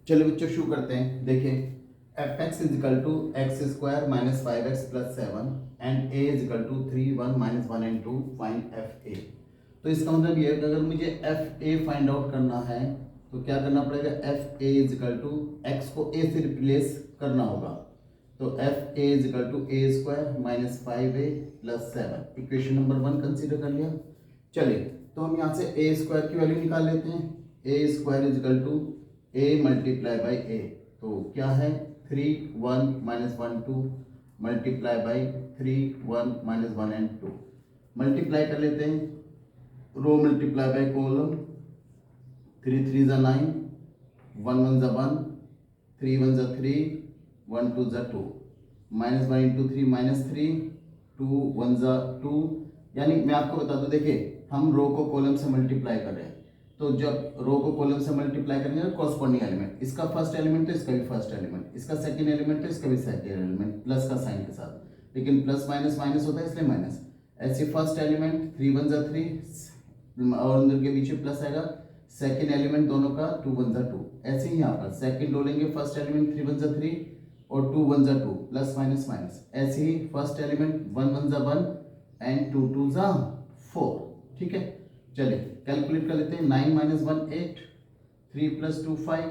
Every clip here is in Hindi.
चलो बच्चों शुरू करते हैं। देखिए F X is equal to X square minus 5x plus 7 and A is equal to 3 1 minus 1 and 2 find F A. तो इसका मतलब ये है कि अगर मुझे एफ ए फाइंड आउट करना है तो क्या करना पड़ेगा, F A is equal to X को ए से रिप्लेस करना होगा। तो F A is equal to A square minus 5a plus 7, equation number 1 consider कर लिया। चलिए तो हम यहाँ से ए स्क्वायर की वैल्यू निकाल लेते हैं। A square is equal to A multiply by A, तो क्या है 3 1 minus 1 2 multiply by 3 1 minus 1 and 2, multiply कर लेते हैं, रो मल्टीप्लाई बाई कॉलम, 3 3 ज़ा 9, 1 1 ज़ा 1, 3 1 ज़ा 3, 1 2 ज़ा 2, माइनस 1 इंटू 3 माइनस 3, 2 1 ज़ा 2। यानी मैं आपको बता दूं, देखिए हम रो को कॉलम से मल्टीप्लाई कर रहे हैं, तो जब रो को कॉलम से मल्टीप्लाई करेंगे कॉरस्पॉन्डिंग एलिमेंट, इसका फर्स्ट एलिमेंट तो इसका भी फर्स्ट एलिमेंट, इसका सेकंड एलिमेंट तो इसका भी सेकंड एलिमेंट, प्लस का साइन के साथ, लेकिन प्लस माइनस माइनस होता है इसलिए माइनस। ऐसे फर्स्ट एलिमेंट 3 1 ज़ा 3 और अंदर के पीछे प्लस आएगा, सेकंड एलिमेंट दोनों का 2 1 ज़ा 2। ऐसे ही यहाँ पर सेकंड रो लेंगे, फर्स्ट एलिमेंट 3 1 ज़ा 3 और 2 1 ज़ा 2, प्लस माइनस माइनस। ऐसे ही फर्स्ट एलिमेंट 1 1 ज़ा 1 एंड 2 2 ज़ा 4। ठीक है, चलिए कैलकुलेट कर लेते हैं। 9 माइनस 1 8, 3 प्लस 2 5,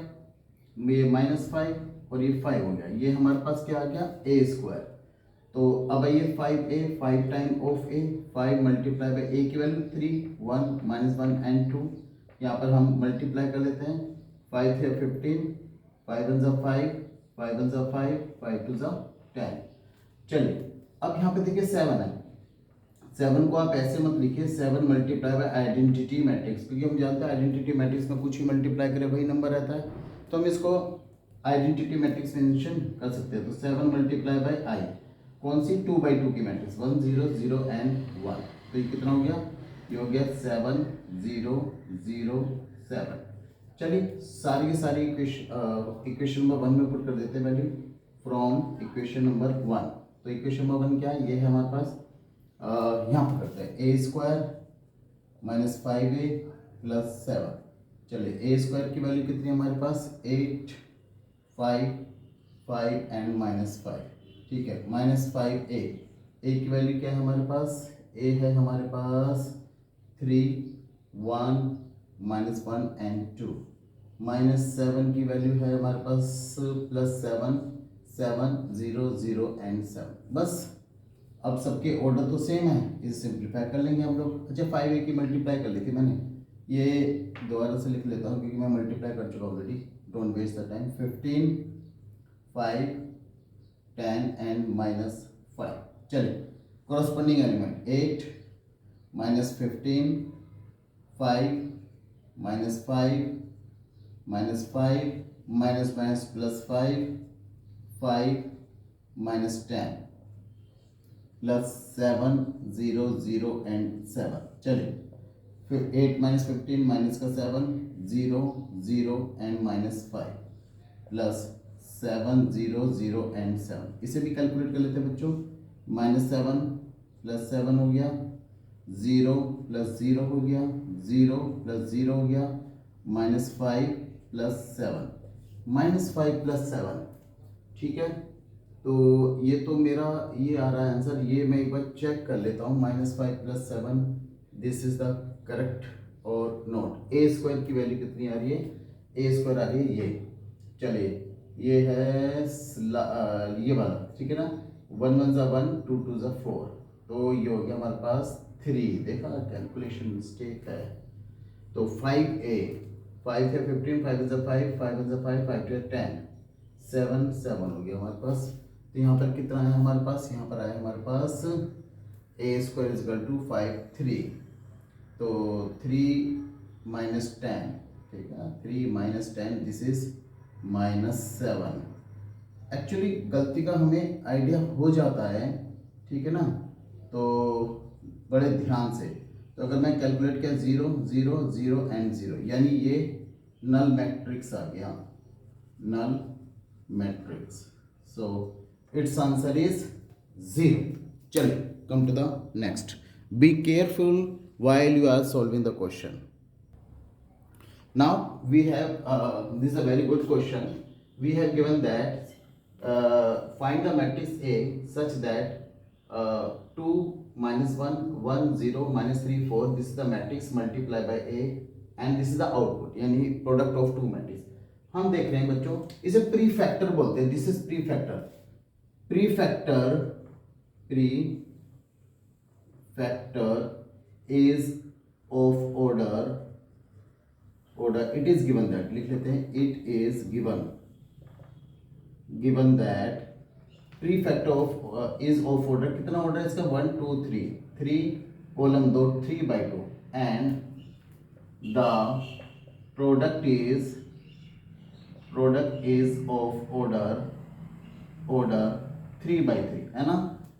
ये माइनस 5 और ये 5 हो गया। ये हमारे पास क्या आ गया, ए स्क्वायर। तो अब ये 5a 5 time of A, 5 multiply by A की वैल्यू 3 1 माइनस 1 एंड 2, यहाँ पर हम मल्टीप्लाई कर लेते हैं। 5 है 15, 5 1 ज़ा 5, 5 1 ज़ा 5, 5 2 ज़ा 10। चलिए अब यहाँ पे देखिए 7 है, 7 को आप ऐसे मत लिखिए 7 मल्टीप्लाई बाई आइडेंटिटी मैट्रिक्स, क्योंकि हम जानते हैं आइडेंटिटी मैट्रिक्स में कुछ ही मल्टीप्लाई करें वही नंबर रहता है, तो हम इसको आइडेंटिटी मैट्रिक्स मेंशन कर सकते हैं। तो 7 मल्टीप्लाई बाई आई, कौन सी 2 बाई 2 की मैट्रिक्स, 1 0 0 एंड 1, तो ये कितना हो गया, ये हो गया 7 0 0 7। चलिए सारी की सारी इक्वेशन नंबर 1 में पुट कर देते हैं वैल्यू फ्रॉम इक्वेशन नंबर 1। तो इक्वेशन नंबर 1 क्या है, ये है हमारे पास, यहाँ पर करते हैं A square minus 5a plus 7। चलिए ए स्क्वायर की वैल्यू कितनी है हमारे पास, 8 5 5 एंड माइनस 5। ठीक है, माइनस 5a, ए की वैल्यू क्या है हमारे पास, ए है हमारे पास 3 1 माइनस 1 एंड 2, माइनस 7 की वैल्यू है हमारे पास प्लस 7 7 0 0 एंड 7। बस अब सबके ऑर्डर तो सेम है, इसे सिंप्लीफाई कर लेंगे हम लोग। अच्छा 5a की मल्टीप्लाई कर ली थी मैंने, ये दोबारा से लिख लेता हूँ क्योंकि मैं मल्टीप्लाई कर चुका already, don't waste the time. 15 5 10 and minus 5। चलिए corresponding element 8 minus 15 5 minus 5 minus 5 minus minus plus 5 5 minus 10 plus 7 0 0 and 7। चलिए फिर 8 माइनस 15 माइनस का 7 0 0 एंड माइनस 5 प्लस 7 0 0 एंड 7। इसे भी कैलकुलेट कर लेते हैं बच्चों। माइनस 7 प्लस 7 हो गया, 0 प्लस 0 हो गया, 0 प्लस 0 हो गया, माइनस 5 प्लस 7, माइनस 5 प्लस 7। ठीक है, तो ये तो मेरा ये आ रहा है आंसर, ये मैं एक बार चेक कर लेता हूँ। Minus 5 plus 7, this is the correct और नॉट। ए स्क्वायर की वैल्यू कितनी आ रही है, ए स्क्वायर आ रही है ये, चलिए ये है ये वाला, ठीक है ना, 1 1 ज़ा 1 2 2 ज़ा 4, तो ये हो गया हमारे पास 3। देखा कैलकुलेशन मिस्टेक है। तो 5a 5 है 15, 5 ज़ा 5 5 ज़ा 5 5 2 10, 7 7 हो गया हमारे पास। तो यहाँ पर कितना है हमारे पास, यहाँ पर आया हमारे पास ए स्क्वायर इज इक्वल टू 5 3, तो 3 माइनस 10, ठीक है 3 minus 10, this is minus 7। Actually गलती का हमें आइडिया हो जाता है, ठीक है ना, तो बड़े ध्यान से। तो अगर मैं कैलकुलेट किया 0 0 0 एंड 0, यानी ये नल मैट्रिक्स आ गया, null matrix, so it's answer is 0। चलिए come to the next. Be careful while you are solving the question. Now we have this is a very good question. We have given that find the matrix A such that 2 minus 1 1 0 minus 3 4. This is the matrix multiplied by A and this is the output यानी प्रोडक्ट ऑफ टू मैट्रिक्स. हम देख रहे हैं बच्चों, इसे प्री फैक्टर बोलते हैं. This is pre factor. Pre factor is of order it is given that, लिख लेते हैं, it is given that prefactor of is of order, कितना ऑर्डर है इसका, 1 2 3, 3 column 2 3/2 and the product is of order 3/3 है ना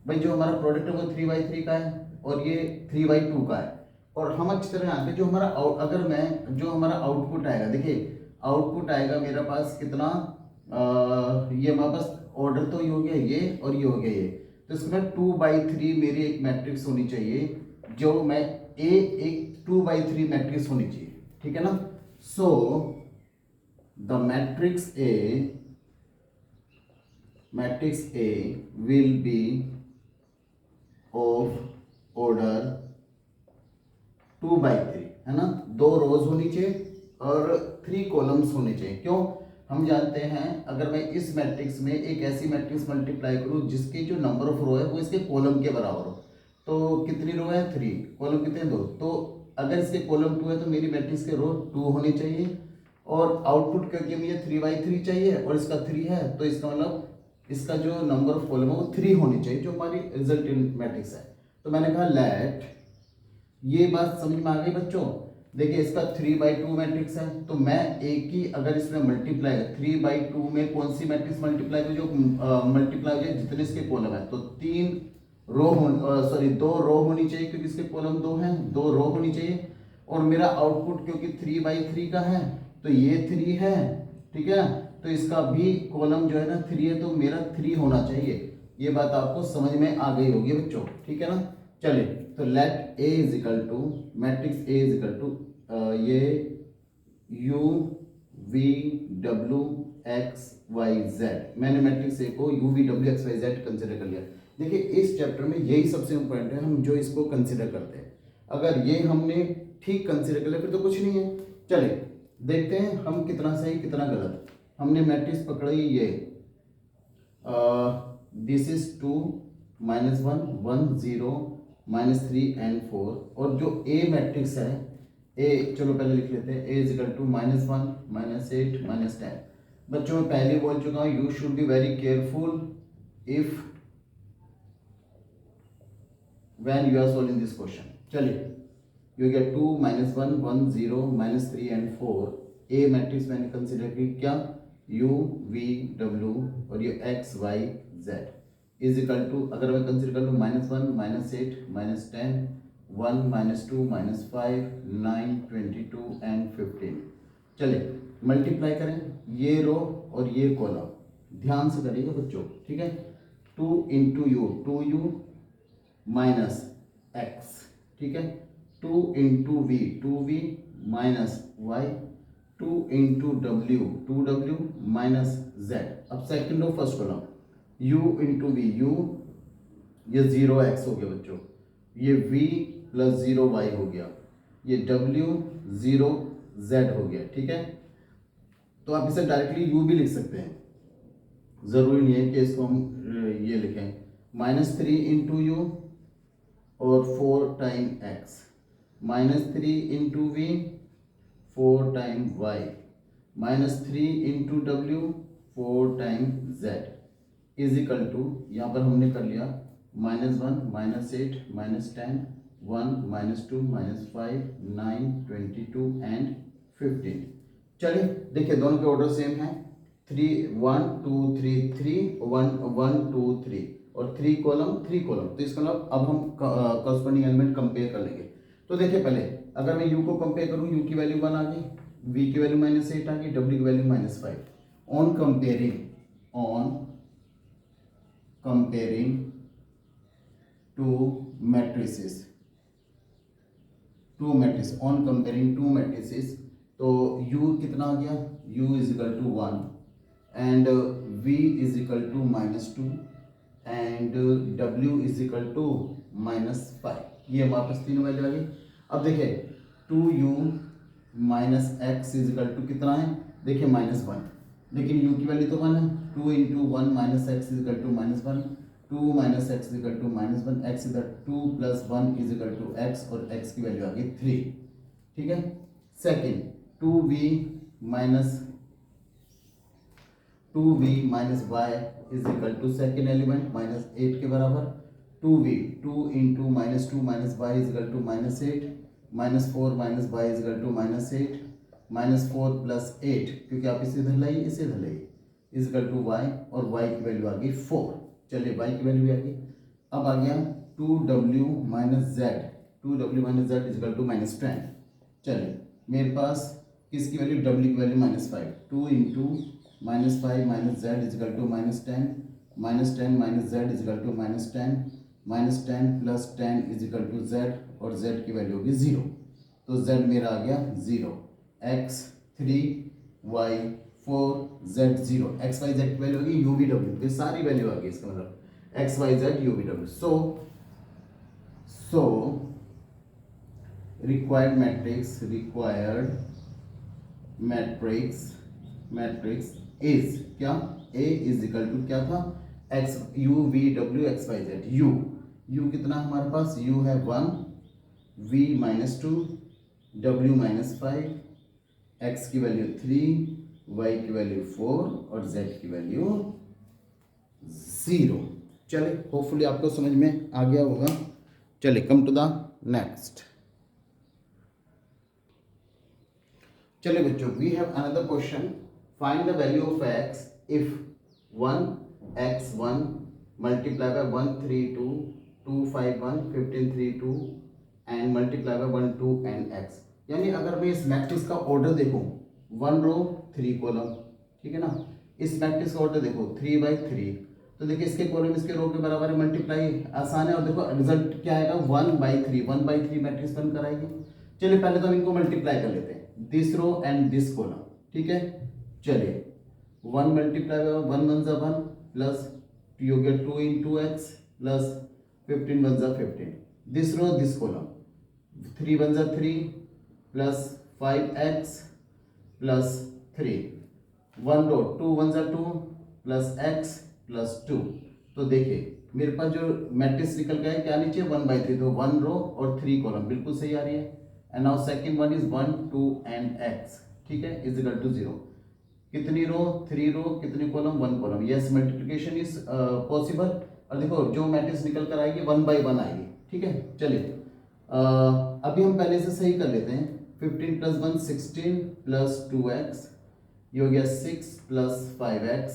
भाई. जो हमारा प्रोडक्ट है वो 3/3 का है और ये 3/2 का है. और हम अच्छी तरह जानते हैं जो हमारा अगर मैं जो हमारा आउटपुट आएगा, देखिए आउटपुट आएगा मेरे पास कितना, ये हमारे पास ऑर्डर तो ये हो गया ये और ये हो गया ये, तो इसमें 2/3 मेरी एक मैट्रिक्स होनी चाहिए, जो मैं एक 2/3 मैट्रिक्स होनी चाहिए, ठीक है ना. So the matrix A will be of order 2/3 है ना. 2 रोज होनी चाहिए और 3 कॉलम्स होने चाहिए. क्यों, हम जानते हैं अगर मैं इस मैट्रिक्स में एक ऐसी मैट्रिक्स मल्टीप्लाई करूं जिसकी जो नंबर ऑफ रो है वो इसके कॉलम के बराबर हो, तो कितनी रो है 3, कॉलम कितने 2, तो अगर इसके कॉलम 2 है तो मेरी मैट्रिक्स के रो 2 होनी चाहिए. और आउटपुट करके मुझे 3/3 चाहिए और इसका 3 है, तो इसका मतलब इसका जो नंबर ऑफ कॉलम है वो 3 होनी चाहिए, जो हमारी रिजल्टेंट मैट्रिक्स है. तो मैंने कहा लेट, ये बात समझ में आ गई बच्चों. देखिए इसका 3/2 मैट्रिक्स है, तो मैं एक ही अगर इसमें मल्टीप्लाई 3/2 में कौन सी मैट्रिक्स मल्टीप्लाई हो, जो मल्टीप्लाई हो जाए जितने इसके कॉलम है, तो 2 रो होनी चाहिए क्योंकि इसके कॉलम 2 हैं, 2 रो होनी चाहिए. और मेरा आउटपुट क्योंकि 3/3 का है तो ये 3 है, ठीक है. तो इसका भी कॉलम जो है ना 3 है, तो मेरा 3 होना चाहिए. ये बात आपको समझ में आ गई होगी बच्चों, ठीक है ना. चलिए, तो let A is equal to matrix A is equal to ये U V W X Y Z. मैंने मैट्रिक्स ए को U V W X Y Z consider कर लिया. देखिए इस चैप्टर में यही सबसे इंपॉर्टेंट है, हम जो इसको कंसिडर करते हैं. अगर ये हमने ठीक कंसिडर कर लिया फिर तो कुछ नहीं है. चलिए देखते हैं हम कितना सही कितना गलत. हमने मैट्रिक्स पकड़ी ये दिस इज 2 -1 1 0 -3 and 4, और जो ए मैट्रिक्स है ए, चलो पहले लिख लेते हैं, ए इज इक्वल टू -1 -8 -10. बच्चों मैं पहले बोल चुका हूँ, you should be very careful if when you are solving this question. चलिए यू गेट 2 -1 1 0 -3 and 4. ए मैट्रिक्स मैंने कंसिडर की क्या, यू वी डब्ल्यू और ये X Y Z is equal to, अगर मैं कंसिडर कर लूँ -1 -8 -10 1 -2 -5 9 22 and 15. चलिए मल्टीप्लाई करें ये रो और ये कॉलम, ध्यान से करिएगा बच्चों, ठीक है. 2 into you 2u minus x, ठीक है. 2 into V 2v minus Y, 2 into W 2w minus Z. अब सेकेंड और first column u into V u, ये 0x हो गया बच्चों, ये v प्लस 0y हो गया, ये w 0z हो गया, ठीक है. तो आप इसे डायरेक्टली u भी लिख सकते हैं, ज़रूरी नहीं है कि इसको हम ये लिखें. -3 इंटू यू और 4 time x, -3 into V 4 time y, -3 into w 4 time z is equal to, यहाँ पर हमने कर लिया -1 -8 -10 1 -2 -5 9 22 and 15. चलिए देखिए दोनों के ऑर्डर सेम है, 1 2 3 3 1 1 2 3 और 3 कॉलम 3 कॉलम. तो इसका मतलब अब हम कॉरस्पॉन्डिंग एलिमेंट कंपेयर कर लेंगे. तो देखिए पहले अगर मैं u को कंपेयर करूँ, u की वैल्यू 1 आ गई, v की वैल्यू -8 आ गई, w की value -5. On comparing two matrices on comparing two matrices, तो u कितना आ गया, u is equal to 1 and v is equal to -2 and w is equal to -5। ये हमारे पास तीनों वैल्यू आ गई। अब देखिए 2u minus X is equal to कितना है, देखिए -1, लेकिन u की वैल्यू तो 1 है। 2 into 1 minus X is equal to -1, 2 minus X is equal to -1, X इधर 2 plus 1 is equal to X, और x की वैल्यू आ गई 3। ठीक है। Second 2v minus Y is equal to second element -8 के बराबर। 2 into -2 minus Y is equal to -8, -4 minus Y is equal to -8, -4 plus 8, क्योंकि आप इसे इधर लाइए इसे इधर लाइए, इज इक्वल टू वाई, और वाई की वैल्यू आ गई 4। चलिए वाई की वैल्यू भी आ गई। अब आ गया 2w minus Z, 2w minus Z is equal to -10। चलिए मेरे पास किसकी वैल्यू, w की value -5, 2 into -5 minus Z is equal to -10, -10 minus Z is equal to -10, -10 plus 10 is equal to Z, और जेड की वैल्यू होगी 0। तो जेड मेरा आ गया 0, x 3 y 4 z 0, x y z की वैल्यू होगी u v w, ये सारी वैल्यू आ गई, इसका मतलब x y z u v w। So required matrix is क्या, a इज इक्वल टू क्या था, x u v w x y z। u कितना हमारे पास, u है 1, v -2, w -5, x की वैल्यू 3, y की वैल्यू 4, और z की वैल्यू 0। चलिए होपफुली आपको समझ में आ गया होगा। चलिए कम टू द नेक्स्ट। चलिए बच्चों, we have another question, find the value of x if 1x1 multiply by 132 251 1532 and multiply by 1 2 and x। यानी अगर मैं इस मैट्रिक्स का ऑर्डर देखूं, 1 रो 3 कॉलम, ठीक है ना, इस मैट्रिक्स का ऑर्डर देखो 3 बाई 3, तो देखिए इसके कॉलम इसके रो के बराबर है, मल्टीप्लाई आसान है, और देखो रिजल्ट क्या आएगा 1/3 मैट्रिक्स बनकर आएगी। चलिए पहले तो हम इनको मल्टीप्लाई कर लेते हैं, this row and this column, ठीक है। चलिए 1 मल्टीप्लाई बाय 1 1 जा 1 plus you get 2 into x plus 15 1 जा 15, दिस रो दिस कॉलम 3 1 जा 3 प्लस 5x प्लस 3, 1 रो 2 1 जा 2 प्लस x प्लस 2। तो देखिए मेरे पास जो मैट्रिक्स निकल गया है क्या नीचे 1/3, तो 1 रो और 3 कॉलम बिल्कुल सही आ रही है। And now second one is 1 2 and x, ठीक है, इज इक्वल टू 0। कितनी रो, 3 रो, कितनी column, 1 column. Yes multiplication is possible. और देखो जो मैट्रिक्स निकल कर आएगी 1 बाई 1 आएगी, ठीक है। चलिए अभी हम पहले से सही कर लेते हैं। 15 प्लस 1 16 प्लस 2x, ये हो गया 6 प्लस 5x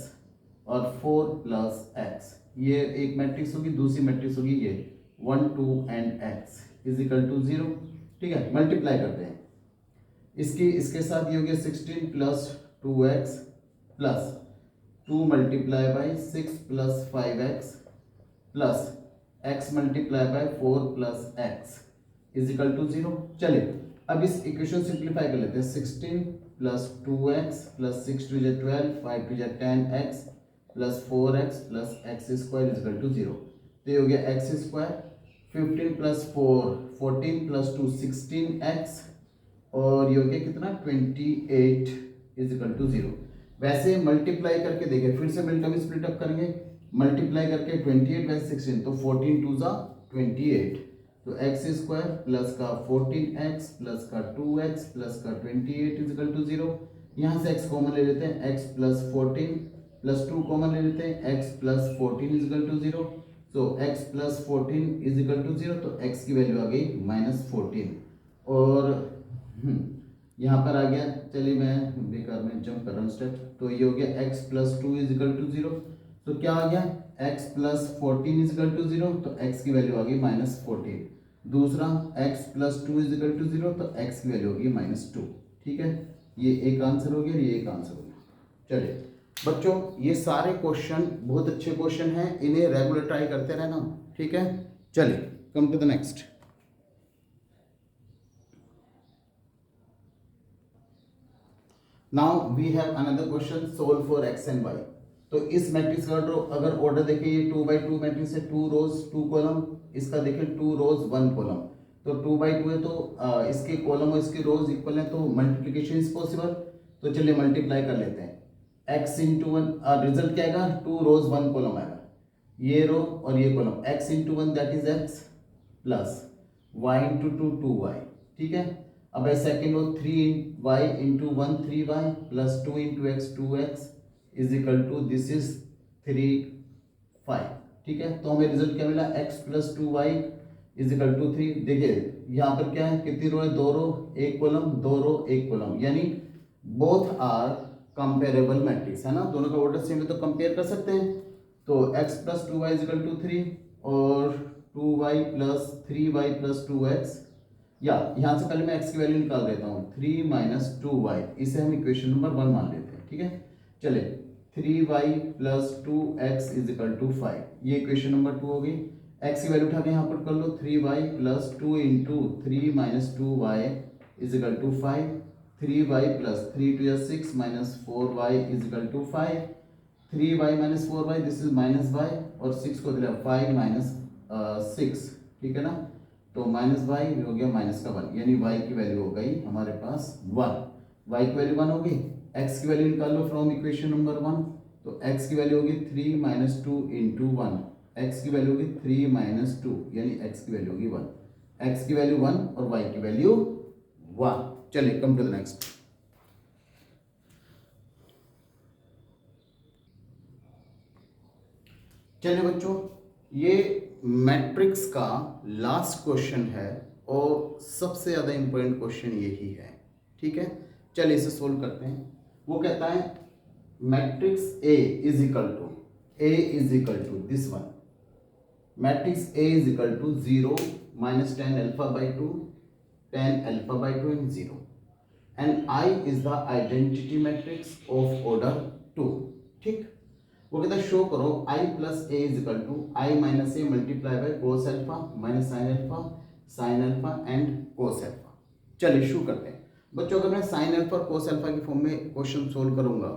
और 4 प्लस x। ये एक मैट्रिक्स होगी, दूसरी मैट्रिक्स होगी ये 1 2 and x is equal to 0, ठीक है। मल्टीप्लाई करते हैं इसके साथ, ये हो गया 16 plus 2x plus 2 multiply by 6 plus 5x plus x multiply by 4 plus x is equal to 0। चलिए अब इस इक्वेशन सिंप्लीफाई कर लेते हैं। 16 plus 2x plus 6 2 12 5 2 10x plus 4x plus x square is equal to 0। तो ये हो गया x square, 15 plus 4 14 plus 2 16x, और ये हो गया कितना 28 इज इक्वल टू 0। वैसे मल्टीप्लाई करके देखें, फिर से मिनटम स्प्लिट अप करेंगे, मल्टीप्लाई करके 28 वैसे 16, तो 14 2 जा 28, तो x स्क्वायर प्लस का 14x प्लस का 2x प्लस का 28 इज इक्वल टू 0। यहाँ से x कॉमन ले लेते हैं, x प्लस 14 प्लस 2 कॉमन ले लेते हैं, x plus 14 is equal to 0। तो x plus 14 is equal to 0, तो x की वैल्यू आ गई -14, और यहाँ पर आ गया। चलिए मैं बेकार में जंप कर रहा हूँ स्टेप, तो ये हो गया x plus 2 is equal to 0। तो क्या आ गया x plus 14 is equal to 0, तो x की वैल्यू आ गई -14। दूसरा x plus 2 is equal to 0, तो x की वैल्यू होगी -2, ठीक है। ये एक आंसर हो गया, ये एक आंसर हो गया। चलिए बच्चों, ये सारे क्वेश्चन बहुत अच्छे क्वेश्चन हैं, इन्हें रेगुलर ट्राई करते रहना, ठीक है। चलिए come to the next. Now we have another question, solve for X and Y. तो इस मैट्रिक्स का अगर ऑर्डर देखें, ये 2 by 2 मैट्रिक्स है, 2 रोज 2 कॉलम, इसका देखें 2 रोज 1 कॉलम। तो 2 by 2 है तो इसके कॉलम और इसकी रोज इक्वल है, तो मल्टीप्लीकेशन इज पॉसिबल। तो चलिए मल्टीप्लाई कर लेते हैं। x इंटू वन, रिजल्ट क्या आएगा, 2 रोज 1 कॉलम आएगा, ये रो और ये column, x into one that is x plus y into two 2y। ठीक है, अब second row 3y into one 3y plus 2 into X 2x is equal to this is 3 5। ठीक है, तो हमें रिजल्ट क्या मिला, x plus 2y is equal to 3। देखिए यहाँ पर क्या है, कितनी रो है, 2 रो 1 कॉलम, 2 रो 1 कॉलम, यानी बोथ आर कंपेरेबल मैट्रिक्स है ना, दोनों का ऑर्डर सेम है तो कंपेयर कर सकते हैं। तो x plus 2y is equal to 3 और 2y plus 3y plus 2x, या यहाँ से पहले मैं x की वैल्यू निकाल देता हूँ, 3 माइनस 2y, इसे हम इक्वेशन नंबर 1 मान लेते हैं। ठीक है, चले 3y plus 2x is equal to 5, ये इक्वेशन नंबर 2 हो गई। x की वैल्यू उठा के यहाँ पर कर लो, 3y plus 2 into 3 minus 2y is equal to 5, 3y plus 3 two 6 minus 4y is equal to 5, 3y minus 4y this is minus y, और 6 को दिया 5 माइनस 6। ठीक है ना, तो माइनस वाई हो गया माइनस का 1, यानी y की वैल्यू हो गई हमारे पास 1। y की वैल्यू 1 होगी, x की वैल्यू निकाल लो फ्रॉम इक्वेशन नंबर 1। तो x की वैल्यू होगी 3 माइनस 2 इंटू 1, x की वैल्यू होगी 3 माइनस 2, यानी x की वैल्यू होगी 1, x की वैल्यू 1 और y की वैल्यू 1। चलिए कम टू द नेक्स्ट। चलिए बच्चों, ये मैट्रिक्स का लास्ट क्वेश्चन है और सबसे ज़्यादा इंपॉर्टेंट क्वेश्चन यही है। ठीक है, चलिए इसे सोल्व करते हैं। वो कहता है matrix A is equal to this one, matrix A is equal to 0 minus 10 alpha by 2, 10 alpha by 2 and 0, and I is the identity matrix of order 2। ठीक, वो कहता है शो करो I plus A is equal to I minus A multiply by cos alpha minus sine alpha and cos alpha. चलिए शुरू करते हैं बच्चों। अगर मैं साइन अल्फा और कोस अल्फा की फॉर्म में क्वेश्चन सोल्व करूंगा,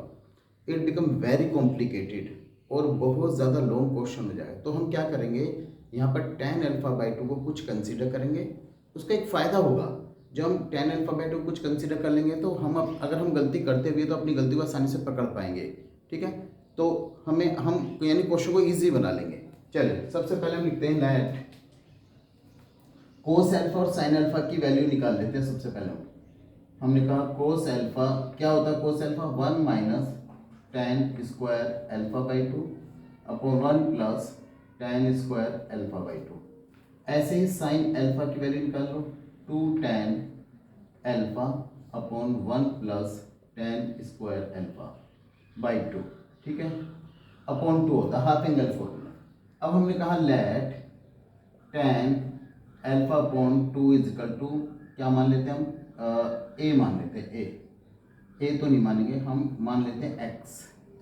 इट बिकम वेरी कॉम्प्लिकेटेड और बहुत ज़्यादा लॉन्ग क्वेश्चन हो जाएगा। तो हम क्या करेंगे, यहाँ पर tan अल्फा बाई 2 को कुछ कंसीडर करेंगे। उसका एक फ़ायदा होगा, जब हम tan अल्फा बाई 2 को कुछ कंसीडर कर लेंगे तो अगर हम गलती करते हुए तो अपनी गलती को आसानी से पकड़ पाएंगे। ठीक है, तो हम यानी क्वेश्चन को इजी बना लेंगे। चलिए सबसे पहले हम लिखते हैं लेट कोस अल्फा और साइन अल्फा की वैल्यू निकाल लेते हैं। सबसे पहले हमने कहा कोस अल्फा क्या होता है, कोस alpha 1 minus tan square alpha by 2 upon 1 plus tan square alpha by 2। ऐसे ही साइन अल्फा की वैल्यू निकाल लो, 2 tan alpha upon 1 plus tan square alpha by 2। ठीक है, अपॉन 2 होता है हाफ एंगल फॉर्मूला। अब हमने कहा let tan alpha upon 2 is equal to क्या मान लेते हैं हम, ए मान लेते हैं, ए तो नहीं मानेंगे, हम मान लेते हैं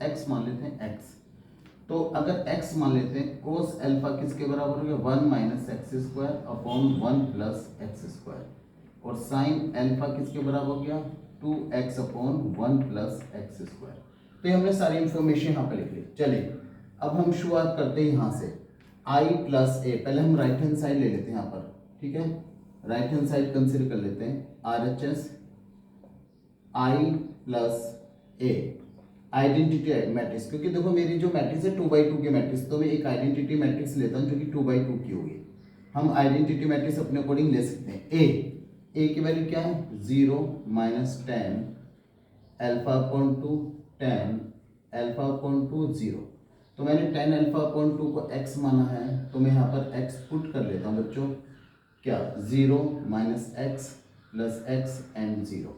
एक्स मान लेते हैं एक्स। तो अगर x मान लेते हैं, कोस अल्फा किसके बराबर हो गया, 1 minus x square upon 1 plus x square, और साइन अल्फा किसके बराबर हो गया, 2x upon 1 plus x square. तो हमने सारी इंफॉर्मेशन यहाँ पे लिख ली। चलिए अब हम शुरुआत करते हैं यहाँ से, i प्लस ए। पहले हम राइट हैंड साइड ले लेते हैं यहाँ पर। ठीक है, राइट हैंड साइड कंसिडर कर लेते हैं, RHS i plus A identity matrix, क्योंकि देखो मेरी जो मैट्रिक्स है 2 by 2 की मैट्रिक्स, तो मैं एक आइडेंटिटी मैट्रिक्स लेता हूँ जो कि 2 by 2 की होगी। हम आइडेंटिटी मैट्रिक्स अपने अकॉर्डिंग ले सकते हैं। ए की वैल्यू क्या है, 0 minus 10 alpha upon 2 10 alpha upon 2 0। तो मैंने 10 अल्फा अपॉन 2 को x माना है, तो मैं यहाँ पर x पुट कर लेता हूँ बच्चों, क्या 0 minus x plus x and 0।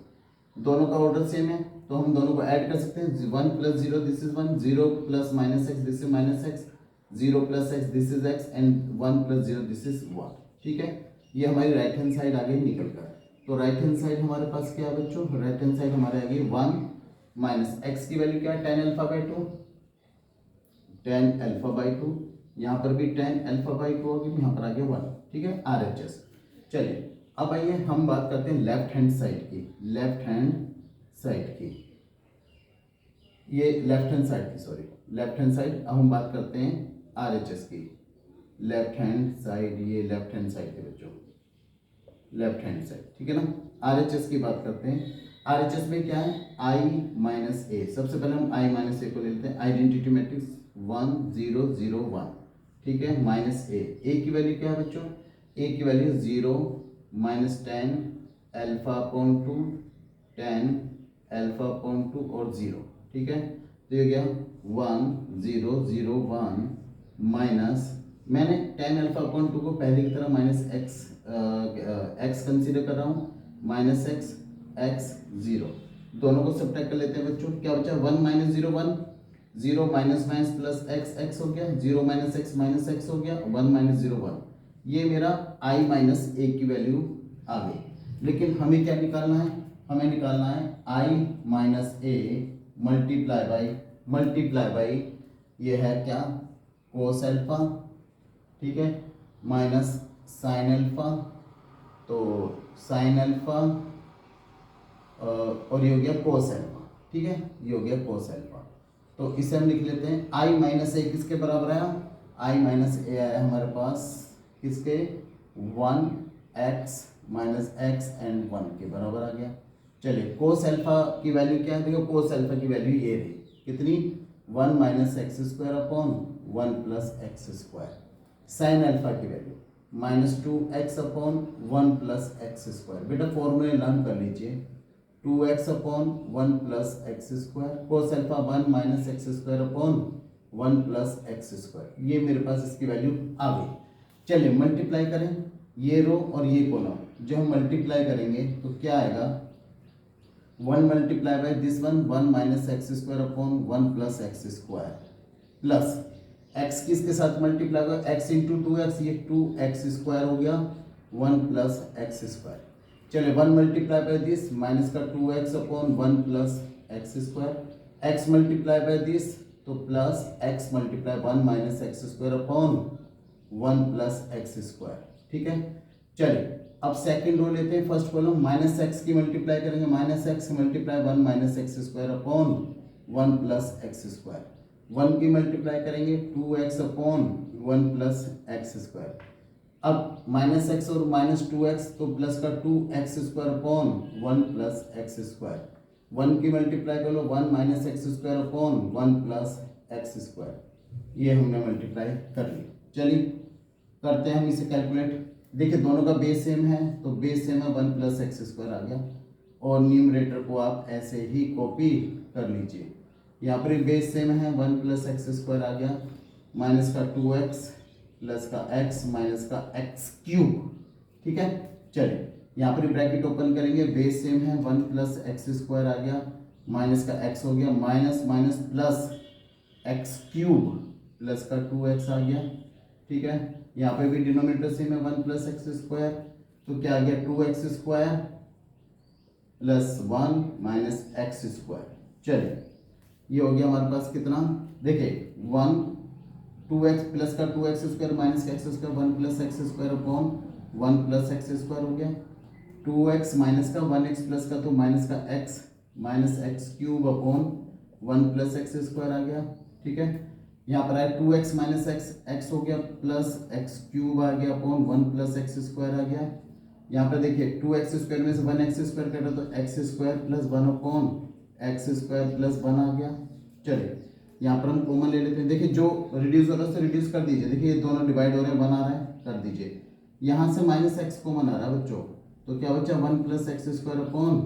दोनों का ऑर्डर सेम है तो हम दोनों को ऐड कर सकते हैं। 1 plus 0 this is 1, 0 plus minus x this is minus x, 0 plus x this is x and 1 plus 0 this is 1। ठीक है, ये हमारी राइट हैंड साइड आ गई निकल कर। तो राइट हैंड साइड हमारे पास क्या है बच्चों, राइट हैंड साइड हमारे आ गई 1 माइनस एक्स की वैल्यू क्या है, 10 अल्फा बाई 2, 10 अल्फा बाई 2, यहाँ पर भी 10 अल्फा बाई 2 होगी, यहाँ पर आ गया 1। ठीक है, RHS। चलिए अब आइए हम बात करते हैं लेफ्ट हैंड साइड की, लेफ्ट हैंड साइड की। ये लेफ्ट हैंड साइड की, सॉरी लेफ्ट हैंड साइड। अब हम बात करते हैं RHS की। लेफ्ट हैंड साइड, ये लेफ्ट हैंड साइड के बच्चों, लेफ्ट हैंड साइड, ठीक है ना। RHS की बात करते हैं। RHS में क्या है, I माइनस ए। सबसे पहले हम I माइनस ए को ले लेते हैं। आइडेंटिटी मैट्रिक्स 1 0 0 1, ठीक है, माइनस ए की वैल्यू क्या है बच्चों, ए की value 0 minus 10 alpha upon 2 10 alpha upon 2 और 0, ठीक है। तो ये गया 1 0 0 1 माइनस, मैंने 10 अल्फा अपॉन 2 को पहले की तरह माइनस एक्स कंसीडर कर रहा हूँ, माइनस एक्स 0, दोनों को सब्ट्रैक्ट कर लेते हैं बच्चों। क्या बचा, 1 minus 0 1, 0 minus minus plus x हो गया, 0 माइनस एक्स हो गया, 1 माइनस 0 1। ये मेरा I माइनस ए की वैल्यू आ गई। लेकिन हमें क्या निकालना है, हमें निकालना है I minus A multiply by ये है क्या, कोस अल्फा, ठीक है, माइनस साइन अल्फा, तो साइन अल्फा और ये हो गया कोस अल्फा, ठीक है, ये हो गया कोस अल्फा। तो इसे हम लिख लेते हैं I माइनस ए किसके बराबर आया, I माइनस ए आया हमारे पास किसके, 1x माइनस एक्स एंड 1 के बराबर आ गया। चलिए कोस अल्फा की वैल्यू क्या है, देखो कोस अल्फा की वैल्यू ये रही कितनी, 1 minus x square upon 1 plus x square. Sine alpha की value minus 2x upon 1 plus x square. बेटा फॉर्मूले लर्न कर लीजिए, 2x upon 1 plus x square, cos alpha 1 minus x square upon 1 plus x square. ये मेरे पास इसकी वैल्यू आ गई। चलिए मल्टीप्लाई करें, ये रो और ये कॉलम जो हम मल्टीप्लाई करेंगे तो क्या आएगा, 1 multiply by this 1 minus x square upon 1 plus x square, plus x किसके साथ मल्टीप्लाई होगा, x इंटू 2x, ये 2x स्क्वायर हो गया, 1 प्लस एक्स स्क्वायर। चलिए 1 मल्टीप्लाई बाई दिस माइनस का 2x upon 1 plus x square, x multiply by this तो plus x multiply 1 minus x square upon 1 plus x square, ठीक है। चलिए अब सेकंड रो लेते हैं, फर्स्ट कॉलम माइनस एक्स की मल्टीप्लाई करेंगे, minus x multiply 1 minus x square upon 1 plus x square, 1 की मल्टीप्लाई करेंगे 2x upon 1 plus x square. अब माइनस एक्स और माइनस 2x तो प्लस का 2x square upon 1 plus x square, 1 की मल्टीप्लाई कर लो 1 minus x square upon 1 plus x square, ये हमने मल्टीप्लाई कर ली। चलिए करते हैं हम इसे कैलकुलेट। देखिए दोनों का बेस सेम है तो बेस सेम है, 1 प्लस एक्स स्क्वायर आ गया, और न्यूमरेटर को आप ऐसे ही कॉपी कर लीजिए। यहाँ पर बेस सेम है, 1 प्लस एक्स स्क्वायर आ गया, माइनस का 2x प्लस का x माइनस का x क्यूब, ठीक है। चलिए यहाँ पर ब्रैकेट ओपन करेंगे, बेस सेम है, 1 प्लस एक्स स्क्वायर आ गया, माइनस का x हो गया, minus minus plus x cube plus का 2x आ गया, ठीक है। यहाँ पे भी डिनोमिनेटर सेम है, 1 प्लस एक्स स्क्वायर, तो क्या आ गया 2x square plus 1 minus x square. चलिए ये हो गया हमारे पास कितना, देखिए 1 2x प्लस का 2x स्क्वायर माइनस का x square, 1 plus x square upon 1 plus x square हो गया, 2x माइनस का 1x प्लस का तो माइनस का x minus x cube upon 1 plus x square आ गया, ठीक है। यहाँ पर आया 2x माइनस एक्स हो गया प्लस एक्स क्यूब आ गया अपॉन 1 प्लस एक्स स्क्वायर आ गया। यहाँ पर देखिए 2x स्क्वायर में से 1x स्क्वायर कटा तो x square plus 1 upon x square plus 1 आ गया। चलिए यहाँ पर हम कॉमन ले लेते हैं, देखिए जो रिड्यूस हो रहा है उससे रिड्यूस कर दीजिए, देखिए ये दोनों डिवाइड हो रहे हैं, 1 आ रहा है, कर दीजिए। यहाँ से माइनस एक्स कॉमन आ रहा है बच्चों, तो क्या बचा 1 plus x square upon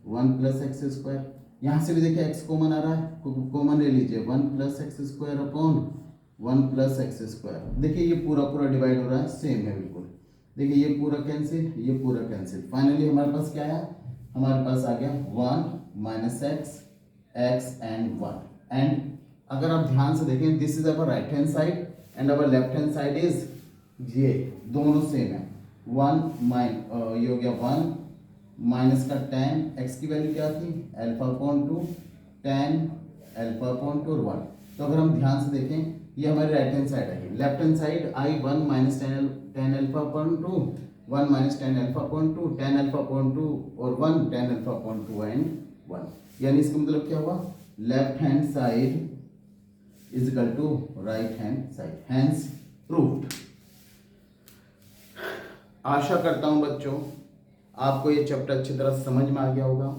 1 plus x square. यहाँ से भी देखिए एक्स कॉमन आ रहा है, कॉमन ले लीजिए, 1 plus x square upon 1 plus x square. देखिए ये पूरा डिवाइड हो रहा है, सेम है बिल्कुल, देखिए ये पूरा कैंसिल, ये पूरा कैंसिल। फाइनली हमारे पास क्या आया, हमारे पास आ गया 1 माइनस एक्स एंड 1। एंड अगर आप ध्यान से देखें, this is our right hand side and our left hand side is, ये दोनों सेम है, 1 ये हो गया 1 माइनस का 10 एक्स की वैल्यू क्या थी, अल्फा अपॉन 2 10 अल्फा अपॉन 2 और 1। तो अगर हम ध्यान से देखें ये हमारी राइट हैंड साइड है, left hand side I 1 minus 10 alpha upon 2 1 minus 10 alpha upon 2 10 alpha upon 2 और 1 10 अल्फा अपॉन 2 एंड 1। यानी इसका मतलब क्या हुआ, left hand side is equal to right hand side, hence proved. आशा करता हूं बच्चों आपको ये चैप्टर अच्छी तरह समझ में आ गया होगा।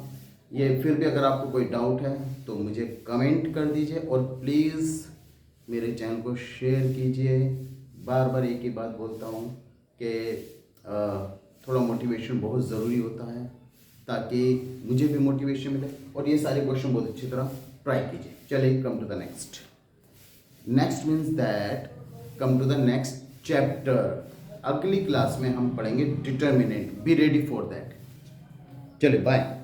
ये फिर भी अगर आपको कोई डाउट है तो मुझे कमेंट कर दीजिए और प्लीज़ मेरे चैनल को शेयर कीजिए। बार बार एक ही बात बोलता हूँ कि थोड़ा मोटिवेशन बहुत ज़रूरी होता है ताकि मुझे भी मोटिवेशन मिले, और ये सारे क्वेश्चन बहुत अच्छी तरह ट्राई कीजिए। चलिए come to the next. Next means that come to the next chapter. अगली क्लास में हम पढ़ेंगे determinant. Be ready for that. चलिए बाय।